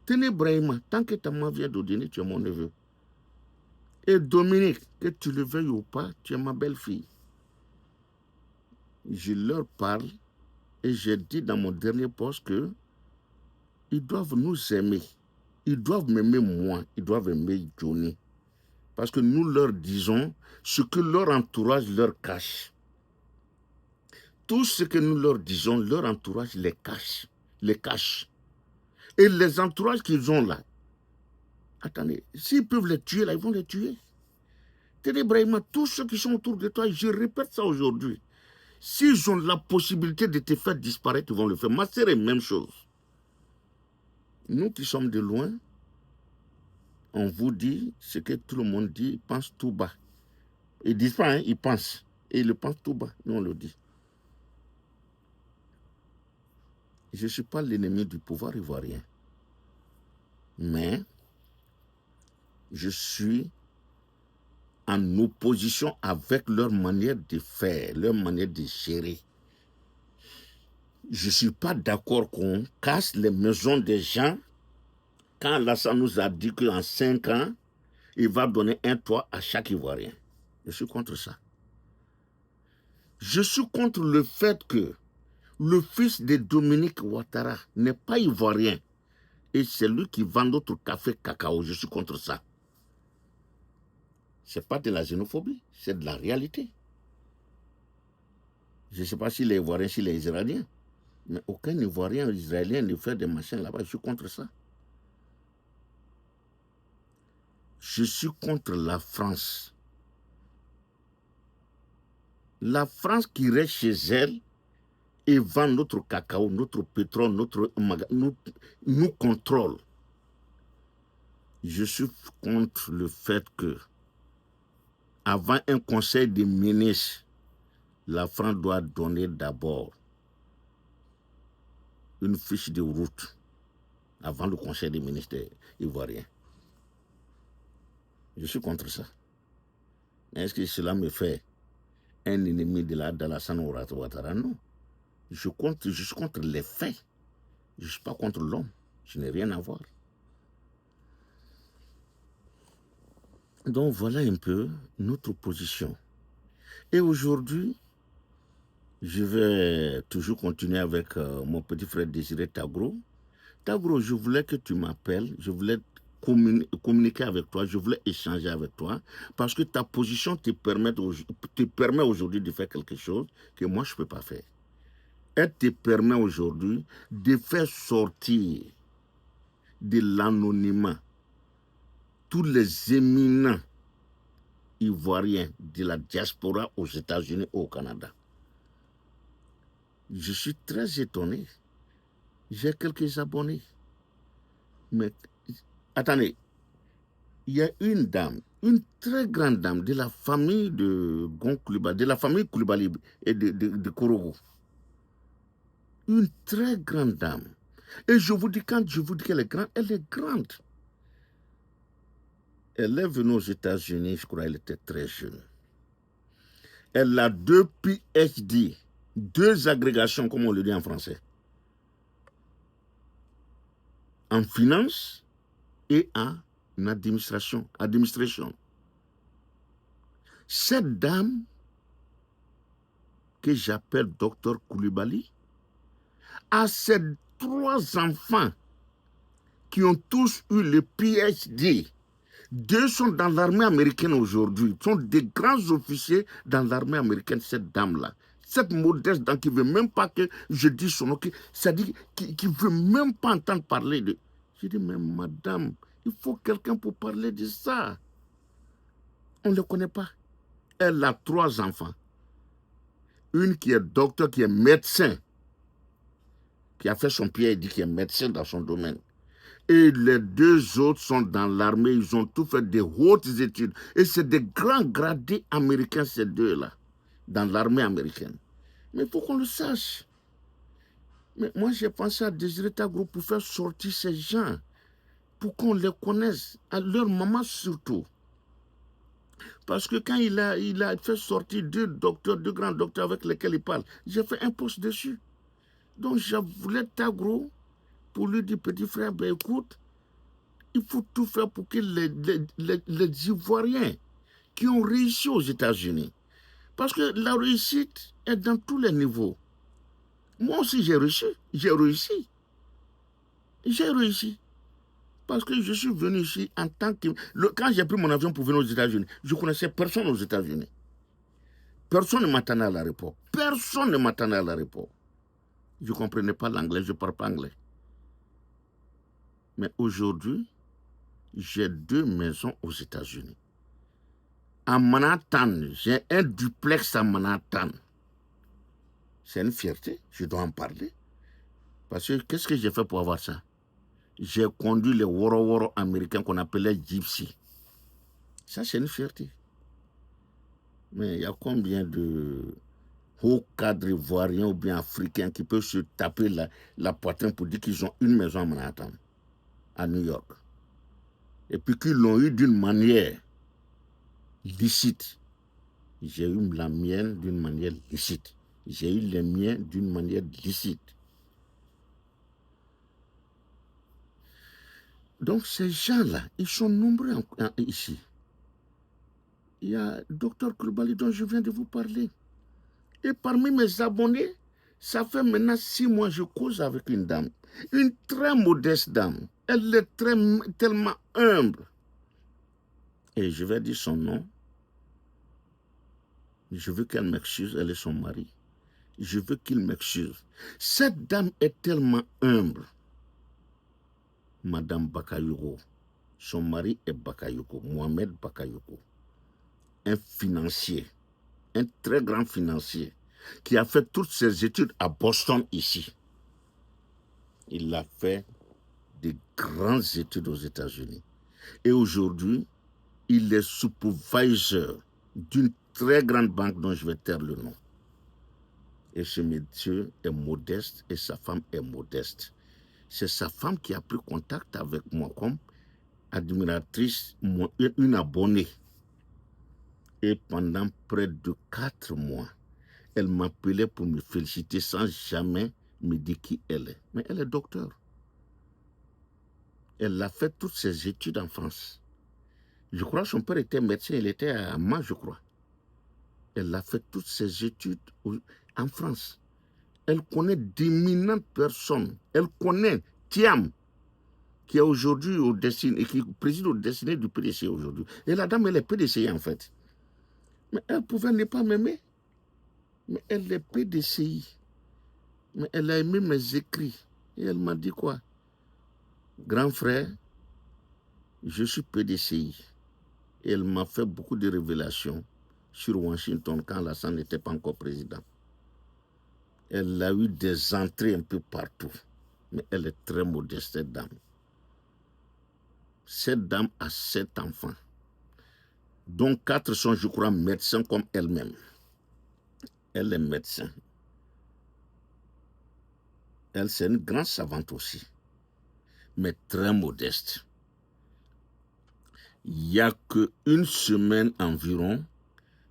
Tenez Brahima, tant que ta main vient d'Odéné, tu es mon neveu. Et Dominique, que tu le veuilles ou pas, tu es ma belle-fille. Je leur parle et j'ai dit dans mon dernier poste qu'ils doivent nous aimer. Ils doivent m'aimer moi, ils doivent aimer Johnny. Parce que nous leur disons ce que leur entourage leur cache. Tout ce que nous leur disons, leur entourage les cache. Et les entourages qu'ils ont là, attendez, s'ils peuvent les tuer là, ils vont les tuer. Télé Brahima, tous ceux qui sont autour de toi, je répète ça aujourd'hui, s'ils ont la possibilité de te faire disparaître, ils vont le faire. Ma sœur est la même chose. Nous qui sommes de loin, on vous dit ce que tout le monde dit, ils pensent tout bas. Ils ne disent pas, hein, ils pensent. Et ils le pensent tout bas, nous on le dit. Je ne suis pas l'ennemi du pouvoir ivoirien. Mais je suis en opposition avec leur manière de faire, leur manière de gérer. Je ne suis pas d'accord qu'on casse les maisons des gens quand Alassane nous a dit qu'en 5 ans, il va donner un toit à chaque Ivoirien. Je suis contre ça. Je suis contre le fait que le fils de Dominique Ouattara n'est pas ivoirien et c'est lui qui vend notre café cacao. Je suis contre ça. Ce n'est pas de la xénophobie, c'est de la réalité. Je ne sais pas s'il est ivoirien, s'il est israélien, mais aucun ivoirien ou israélien ne fait des machins là-bas. Je suis contre ça. Je suis contre la France. La France qui reste chez elle et vend notre cacao, notre pétrole, nous contrôle. Je suis contre le fait que, avant un conseil des ministres, la France doit donner d'abord une fiche de route avant le conseil des ministres ivoiriens. Je suis contre ça. Est-ce que cela me fait un ennemi de Alassane Ouattara? Non. Je suis contre les faits. Je ne suis pas contre l'homme. Je n'ai rien à voir. Donc voilà un peu notre position. Et aujourd'hui, je vais toujours continuer avec mon petit frère Désiré Tagro. Tagro, je voulais que tu m'appelles, je voulais communiquer avec toi, je voulais échanger avec toi, parce que ta position te permet aujourd'hui de faire quelque chose que moi je ne peux pas faire. Elle te permet aujourd'hui de faire sortir de l'anonymat tous les éminents ivoiriens de la diaspora aux États-Unis ou au Canada. Je suis très étonné. J'ai quelques abonnés. Mais attendez, il y a une dame, une très grande dame de la famille de Gon Coulibaly, de la famille Coulibaly et de Korogo. Une très grande dame. Et je vous dis, quand je vous dis qu'elle est grande, elle est grande. Elle est venue aux États-Unis, je crois qu'elle était très jeune. Elle a 2 PhD, 2 agrégations, comme on le dit en français, en finance et en administration. Cette dame, que j'appelle Dr Coulibaly, a ses 3 enfants qui ont tous eu le PhD. 2 sont dans l'armée américaine aujourd'hui, sont des grands officiers dans l'armée américaine, cette dame-là. Cette modeste dame qui ne veut même pas que je dise son nom, c'est-à-dire qui ne veut même pas entendre parler de... Je dis, mais madame, il faut quelqu'un pour parler de ça. On ne le connaît pas. Elle a 3 enfants. Une qui est docteur, qui est médecin, qui a fait son PhD, qui est médecin dans son domaine. Et les 2 autres sont dans l'armée, ils ont tous fait des hautes études. Et c'est des grands gradés américains, ces 2-là, dans l'armée américaine. Mais il faut qu'on le sache. Mais moi, j'ai pensé à Désiré Tagro pour faire sortir ces gens, pour qu'on les connaisse, à leur maman surtout. Parce que quand il a fait sortir 2 docteurs, 2 grands docteurs avec lesquels il parle, j'ai fait un post dessus. Donc, je voulais Tagro pour lui dire, petit frère, ben écoute, il faut tout faire pour que les Ivoiriens qui ont réussi aux États-Unis, parce que la réussite est dans tous les niveaux. Moi aussi, j'ai réussi. Parce que je suis venu ici en tant que... Quand j'ai pris mon avion pour venir aux États-Unis, je ne connaissais personne aux États-Unis. Personne ne m'attendait à l'aéroport. Personne ne m'attendait à l'aéroport. Je ne comprenais pas l'anglais, je ne parle pas anglais. Mais aujourd'hui, j'ai 2 maisons aux États-Unis. À Manhattan, j'ai un duplex à Manhattan. C'est une fierté, je dois en parler. Parce que qu'est-ce que j'ai fait pour avoir ça? J'ai conduit les Woro américains qu'on appelait Gypsy. Ça, c'est une fierté. Mais il y a combien de hauts cadres ivoiriens ou bien africains qui peuvent se taper la poitrine pour dire qu'ils ont une maison à Manhattan, à New York? Et puis qu'ils l'ont eu d'une manière licite. J'ai eu la mienne d'une manière licite. J'ai eu les miens d'une manière licite. Donc ces gens-là, ils sont nombreux ici. Il y a le docteur Coulibaly dont je viens de vous parler. Et parmi mes abonnés, ça fait maintenant 6 mois que je cause avec une dame. Une très modeste dame. Elle est tellement humble. Et je vais dire son nom. Je veux qu'elle m'excuse, elle est son mari. Je veux qu'il m'excuse. Cette dame est tellement humble. Madame Bakayoko. Son mari est Bakayoko, Mohamed Bakayoko. Un financier, un très grand financier, qui a fait toutes ses études à Boston ici. Il a fait de grandes études aux États-Unis. Et aujourd'hui, il est supervisor d'une très grande banque dont je vais taire le nom. Et ce monsieur est modeste et sa femme est modeste. C'est sa femme qui a pris contact avec moi comme admiratrice, une abonnée. Et pendant près de 4 mois, elle m'appelait pour me féliciter sans jamais me dire qui elle est. Mais elle est docteur. Elle a fait toutes ses études en France. Je crois que son père était médecin, il était à Mans, je crois. Elle a fait toutes ses études en France. Elle connaît d'éminentes personnes. Elle connaît Thiam, qui est aujourd'hui au Destiné, qui préside au Destiné du PDC aujourd'hui. Et la dame, elle est PDC en fait. Mais elle pouvait ne pas m'aimer. Mais elle est PDCI. Mais elle a aimé mes écrits. Et elle m'a dit quoi? Grand frère, je suis PDCI. Et elle m'a fait beaucoup de révélations sur Washington quand Alassane n'était pas encore président. Elle a eu des entrées un peu partout. Mais elle est très modeste, cette dame. Cette dame a 7 enfants. Dont 4 sont, je crois, médecins comme elle-même. Elle est médecin. Elle, c'est une grande savante aussi, mais très modeste. Il n'y a qu'une semaine environ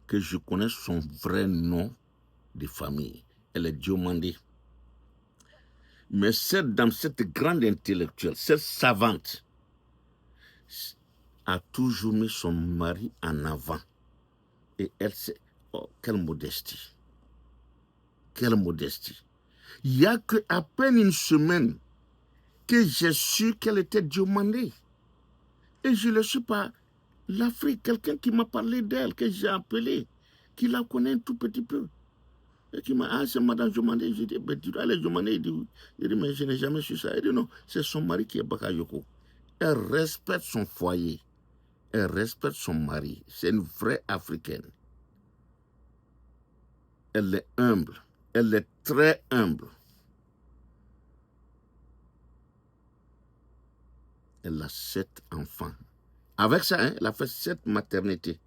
que je connais son vrai nom de famille. Elle est Diomandé. Mais cette dame, cette grande intellectuelle, cette savante, a toujours mis son mari en avant. Et elle sait, oh, quelle modestie. Quelle modestie. Il n'y a qu'à peine une semaine que j'ai su qu'elle était Diomandé. Et je ne suis pas l'Afrique, quelqu'un qui m'a parlé d'elle, que j'ai appelé, qui la connaît un tout petit peu. Et qui m'a dit, ah, c'est Madame Diomandé. J'ai dit, ben, tu dois aller Diomandé. Il dit, oui. Il dit, mais je n'ai jamais su ça. Il dit, non, c'est son mari qui est Bakayoko. Elle respecte son foyer. Elle respecte son mari. C'est une vraie Africaine. Elle est humble. Elle est très humble. Elle a 7 enfants. Avec ça, hein, elle a fait 7 maternités.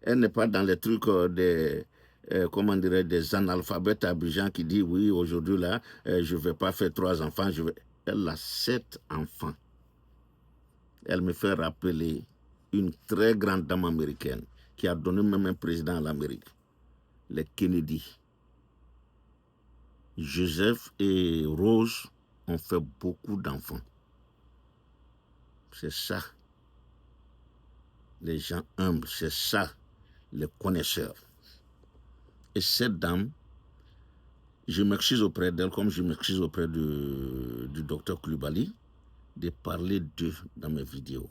Elle n'est pas dans les trucs comment dirais, des analphabètes abidjan qui disent oui, aujourd'hui là, je ne vais pas faire 3 enfants. Elle a 7 enfants. Elle me fait rappeler une très grande dame américaine qui a donné même un président à l'Amérique, les Kennedy. Joseph et Rose ont fait beaucoup d'enfants. C'est ça. Les gens humbles, c'est ça, les connaisseurs. Et cette dame, je m'excuse auprès d'elle comme je m'excuse auprès du docteur Coulibaly. de parler d'eux dans mes vidéos.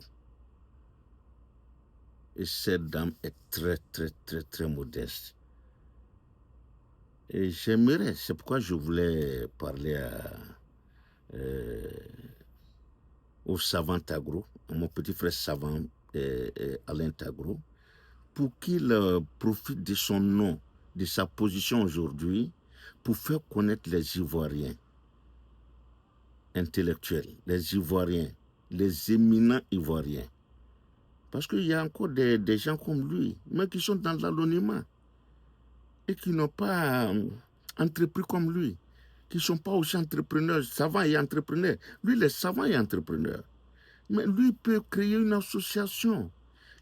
Et cette dame est très, très, très, très modeste. Et j'aimerais, c'est pourquoi je voulais parler au savant Tagro, à mon petit frère savant Alain Tagro, pour qu'il profite de son nom, de sa position aujourd'hui, pour faire connaître les Ivoiriens intellectuels, les Ivoiriens, les éminents Ivoiriens. Parce qu'il y a encore des gens comme lui, mais qui sont dans l'anonymat et qui n'ont pas entrepris comme lui, qui ne sont pas aussi entrepreneurs, savants et entrepreneurs. Lui, il est savant et entrepreneur. Mais lui peut créer une association.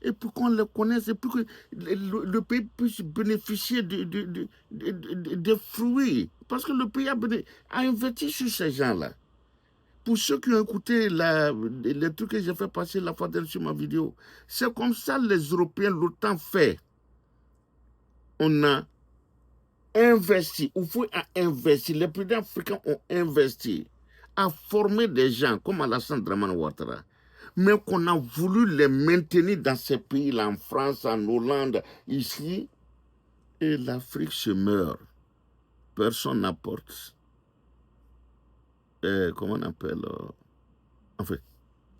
Et pour qu'on le connaisse, et pour que le pays puisse bénéficier des fruits. Parce que le pays a investi sur ces gens-là. Pour ceux qui ont écouté les trucs que j'ai fait passer la fois dernière sur ma vidéo, c'est comme ça les Européens l'ont fait. On a investi, Oufoué a investi, les présidents africains ont investi à former des gens comme Alassane Dramane Ouattara, mais qu'on a voulu les maintenir dans ces pays-là, en France, en Hollande, ici, et l'Afrique se meurt. Personne n'apporte, comment on appelle, en fait,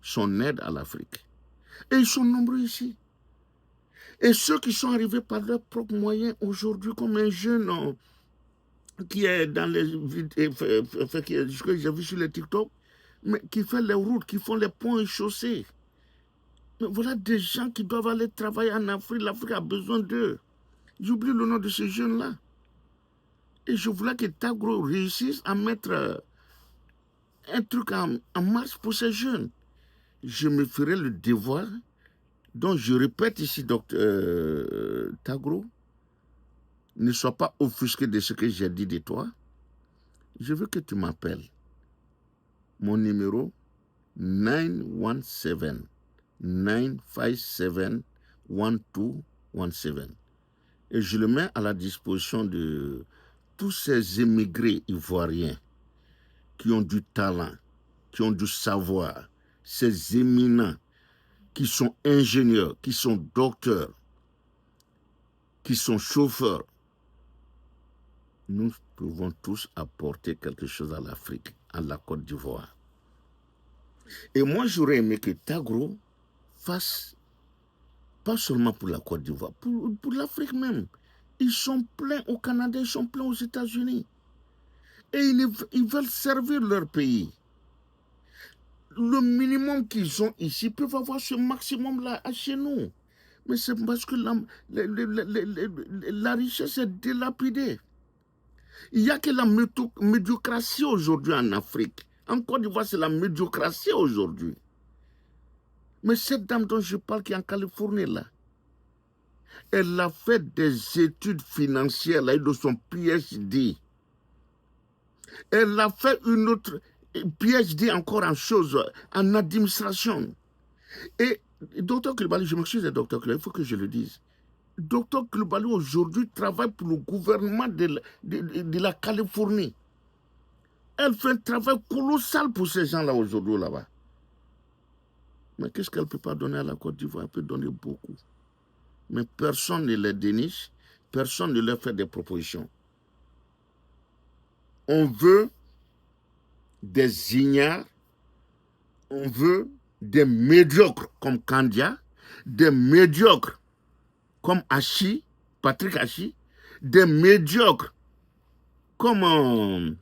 son aide à l'Afrique. Et ils sont nombreux ici. Et ceux qui sont arrivés par leurs propres moyens aujourd'hui, comme un jeune qui est dans les que j'ai vu sur les TikTok, mais qui fait les routes, qui font les ponts et chaussées. Mais voilà des gens qui doivent aller travailler en Afrique. L'Afrique a besoin d'eux. J'oublie le nom de ces jeunes-là. Et je voulais que Tagro réussisse à mettre un truc en marche pour ces jeunes. Je me ferai le devoir. Donc je répète ici, docteur Tagro, ne sois pas offusqué de ce que j'ai dit de toi. Je veux que tu m'appelles. Mon numéro 917 957 1217. Et je le mets à la disposition de tous ces émigrés ivoiriens qui ont du talent, qui ont du savoir, ces éminents qui sont ingénieurs, qui sont docteurs, qui sont chauffeurs. Nous pouvons tous apporter quelque chose à l'Afrique, à la Côte d'Ivoire. Et moi, j'aurais aimé que Tagro fasse, pas seulement pour la Côte d'Ivoire, pour l'Afrique même. Ils sont pleins au Canada, ils sont pleins aux États-Unis. Et ils veulent servir leur pays. Le minimum qu'ils ont ici, ils peuvent avoir ce maximum-là chez nous. Mais c'est parce que la richesse est délapidée. Il n'y a que la médiocratie aujourd'hui en Afrique. En Côte d'Ivoire, c'est la médiocratie aujourd'hui. Mais cette dame dont je parle, qui est en Californie, là, elle a fait des études financières, elle a eu de son PhD. Elle a fait une autre PhD encore en choses, en administration. Et Dr Coulibaly, je m'excuse, Dr Coulibaly, il faut que je le dise. Dr Coulibaly aujourd'hui travaille pour le gouvernement de la Californie. Elle fait un travail colossal pour ces gens-là aujourd'hui là-bas. Mais qu'est-ce qu'elle ne peut pas donner à la Côte d'Ivoire? Elle peut donner beaucoup. Mais personne ne les déniche, personne ne leur fait des propositions. On veut des ignares, on veut des médiocres comme Kandia, des médiocres comme Hachi, Patrick Hachi, des médiocres comme,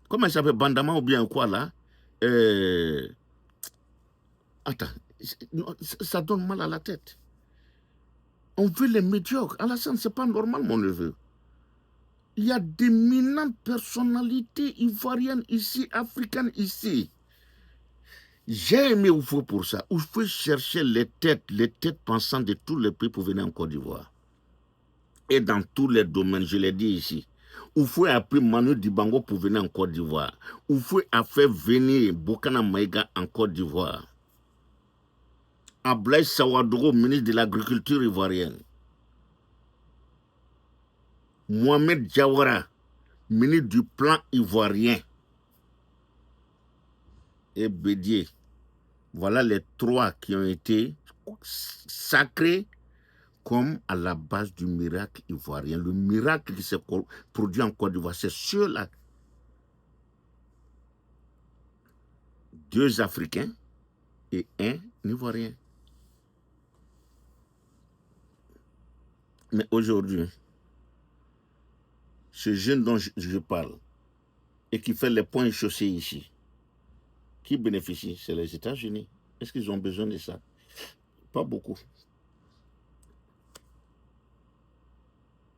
comment il s'appelle, Bandama ou bien quoi là. Attends, ça donne mal à la tête. On veut les médiocres. Alassane, ce n'est pas normal, mon neveu. Il y a d'éminentes personnalités ivoiriennes ici, africaines ici. J'ai aimé Oufou pour ça. Oufou chercher les têtes pensantes de tous les pays pour venir en Côte d'Ivoire. Et dans tous les domaines, je l'ai dit ici. Oufou a pris Manu Dibango pour venir en Côte d'Ivoire. Oufou a fait venir Bokana Maïga en Côte d'Ivoire. Ablaye Sawadoro, ministre de l'Agriculture ivoirienne. Mohamed Diawara, ministre du Plan ivoirien. Et Bédier, Voilà les 3 qui ont été sacrés comme à la base du miracle ivoirien. Le miracle qui s'est produit en Côte d'Ivoire, c'est ceux-là. 2 Africains et 1 Ivoirien. Mais aujourd'hui, ce jeune dont je parle et qui fait les points et chaussées ici, qui bénéficie, c'est les États-Unis. Est-ce qu'ils ont besoin de ça? Pas beaucoup.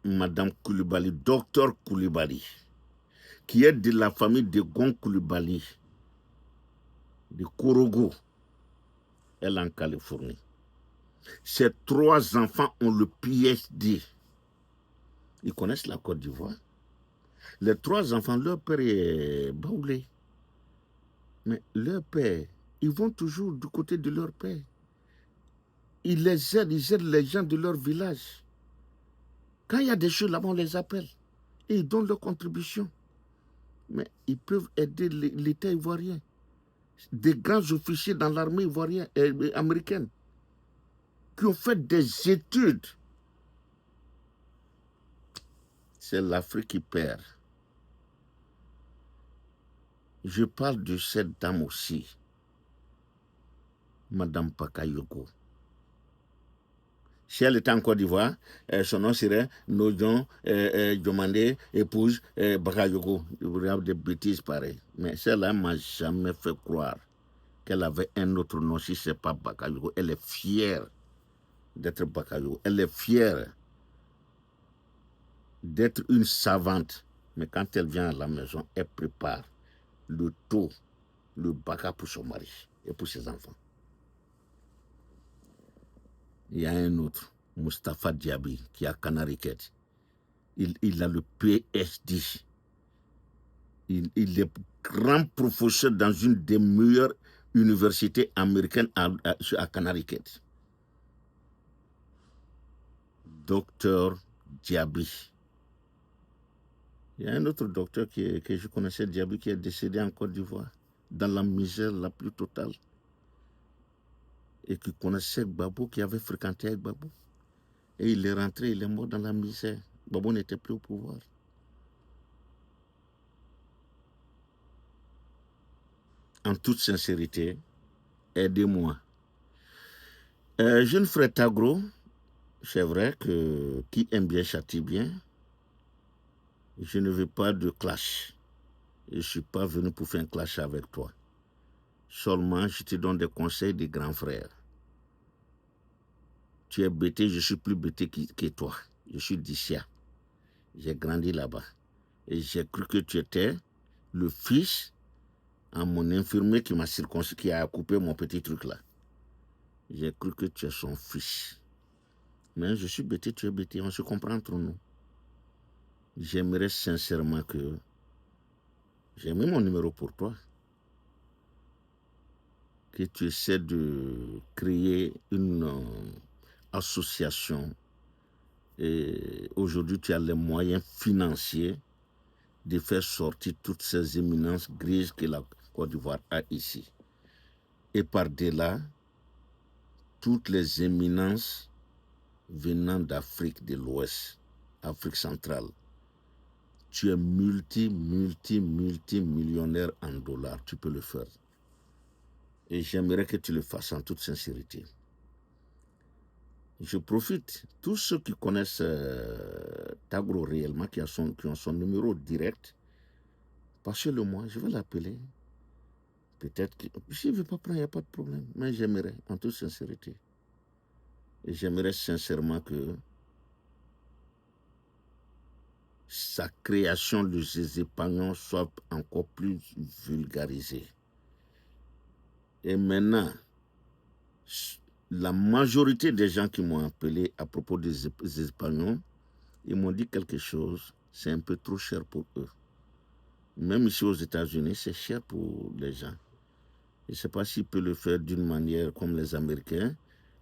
Madame Koulibaly, docteur Koulibaly, qui est de la famille de Gon Koulibaly, de Korogo, elle est en Californie. Ses 3 enfants ont le PhD. Ils connaissent la Côte d'Ivoire. Les 3 enfants, leur père est baoulé. Mais leur père, ils vont toujours du côté de leur père. Ils aident les gens de leur village. Quand il y a des choses là-bas, on les appelle. Et ils donnent leur contribution. Mais ils peuvent aider l'État ivoirien. Des grands officiers dans l'armée ivoirienne et américaine qui ont fait des études. C'est l'Afrique qui perd. Je parle de cette dame aussi, Madame Bakayoko. Si elle était en Côte d'Ivoire, son nom serait Nodjon Diomandé, épouse Bakayoko. Il y a des bêtises pareilles. Mais celle-là ne m'a jamais fait croire qu'elle avait un autre nom si ce n'est pas Bakayoko. Elle est fière d'être Bakayoko. Elle est fière d'être une savante. Mais quand elle vient à la maison, elle prépare le thé, le baka pour son mari et pour ses enfants. Il y a un autre, Mustapha Diaby, qui a Canariquette. Il a le PhD. Il est grand professeur dans une des meilleures universités américaines à Canariquette. Docteur Diaby. Il y a un autre docteur que je connaissais, Diaby, qui est décédé en Côte d'Ivoire, dans la misère la plus totale. Et qui connaissait Gbagbo, qui avait fréquenté avec Gbagbo. Et il est rentré, il est mort dans la misère. Gbagbo n'était plus au pouvoir. En toute sincérité, aidez-moi. Jeune frère Tagro, c'est vrai que qui aime bien châtie bien. Je ne veux pas de clash. Je ne suis pas venu pour faire un clash avec toi. Seulement, je te donne des conseils des grands frères. Tu es bêté, je suis plus bêté que toi. Je suis d'ici. J'ai grandi là-bas. Et j'ai cru que tu étais le fils à mon infirmier qui m'a circoncis, qui a coupé mon petit truc là. J'ai cru que tu es son fils. Mais je suis bêté, tu es bêté, on se comprend entre nous. J'aimerais sincèrement que... J'ai mis mon numéro pour toi. Que tu essaies de créer une association. Et aujourd'hui, tu as les moyens financiers de faire sortir toutes ces éminences grises que la Côte d'Ivoire a ici. Et par-delà, toutes les éminences venant d'Afrique de l'Ouest, Afrique centrale. Tu es multimillionnaire en dollars, tu peux le faire. Et j'aimerais que tu le fasses en toute sincérité. Je profite, tous ceux qui connaissent Tagro réellement, qui ont son numéro direct, passez-le-moi, je vais l'appeler. Peut-être que, si je ne veux pas prendre, il n'y a pas de problème. Mais j'aimerais, en toute sincérité. Et j'aimerais sincèrement que sa création, le Zézé Pagnon, soit encore plus vulgarisée. Et maintenant, la majorité des gens qui m'ont appelé à propos des Espagnols, ils m'ont dit quelque chose, c'est un peu trop cher pour eux. Même ici aux États-Unis, c'est cher pour les gens. Je ne sais pas s'ils peuvent le faire d'une manière comme les Américains,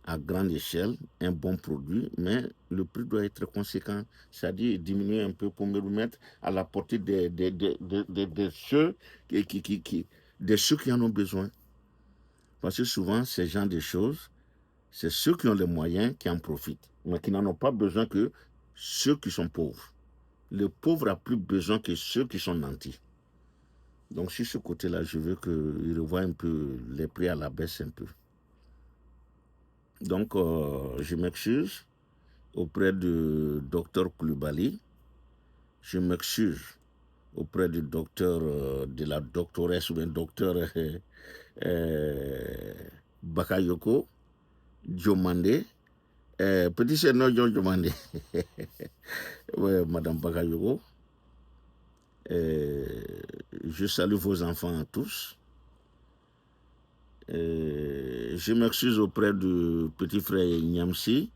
à grande échelle, un bon produit, mais le prix doit être conséquent, c'est-à-dire diminuer un peu pour me remettre à la portée de ceux qui en ont besoin. Parce que souvent, ces gens de choses, c'est ceux qui ont les moyens qui en profitent, mais qui n'en ont pas besoin que ceux qui sont pauvres. Le pauvre a plus besoin que ceux qui sont nantis. Donc, sur ce côté-là, je veux qu'ils revoient un peu les prix à la baisse un peu. Donc, je m'excuse auprès du docteur Koulibaly. Je m'excuse auprès du docteur, de la doctoresse ou bien docteur Bakayoko, Diomandé. Petit surnom Diomandé. Ouais, Madame Bakayoko. Je salue vos enfants à tous. Je m'excuse auprès du petit frère Nyamsi.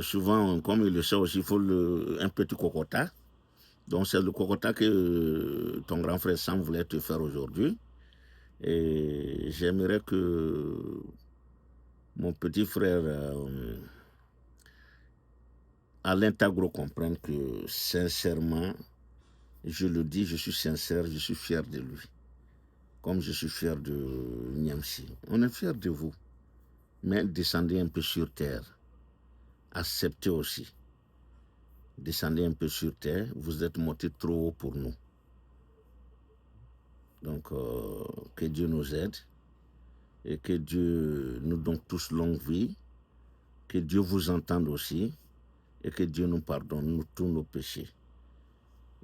Souvent, comme il le sait aussi, il faut un petit cocota. Donc, c'est le cocota que ton grand frère Sam voulait te faire aujourd'hui. Et j'aimerais que mon petit frère Alain Tagro comprenne que, sincèrement, je le dis, je suis sincère, je suis fier de lui. Comme je suis fier de Nyamsi. On est fier de vous. Mais descendez un peu sur terre. Acceptez aussi. Descendez un peu sur terre. Vous êtes monté trop haut pour nous. Donc, que Dieu nous aide. Et que Dieu nous donne tous longue vie. Que Dieu vous entende aussi. Et que Dieu nous pardonne tous nos péchés.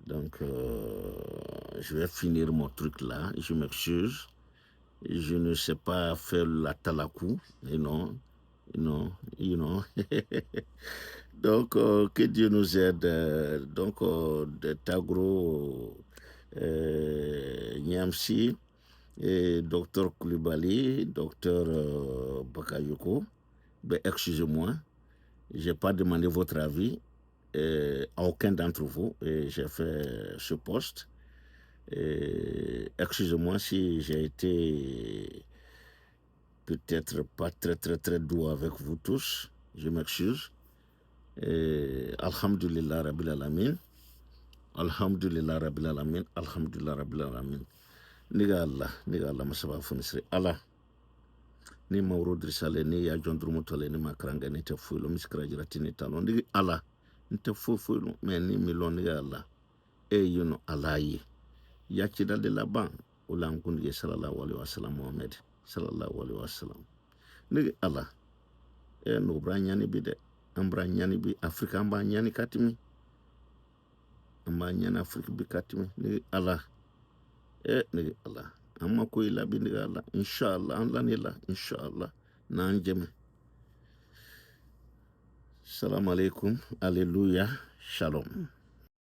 Donc, je vais finir mon truc là. Je m'excuse. Je ne sais pas faire la talakou. Et non. Non, you know. Donc, que Dieu nous aide. Donc, de Tagro, Nyamsi, et Dr Koulibaly, Dr Bakayoko. Ben, excusez-moi, je n'ai pas demandé votre avis à aucun d'entre vous et j'ai fait ce poste. Excusez-moi si j'ai été peut-être pas très doux avec vous tous. Je m'excuse. Alhamdulillah Rabbil Alamin. Alhamdulillah Rabbil Alamin. Alhamdulillah Rabbil Alamin. Niga Allah masaba funisri. Allah. Ni mawro drisale ni ya jondrumu tole ni makranga ni te fuilo miskra jirati ni talo. Nigi Allah. Ni te fuilo me ni milon niga Allah. You know Allah yi. Yachi dal de la ban. Ulam kundige sallallahu alaihi wasallam Muhammad. Sallallahu alaihi wasallam. Nigi Allah. No bra nyani bi de. Ambra nyani bi Afrika amba nyani katimi. Amba nyani Afrika bi katimi. Nigi Allah. Nigi Allah. Amma ko ila bi nigi Allah. Inshallah. Allah nila. Inshallah. Na anjeme. Salam alaikum. Alléluia. Shalom.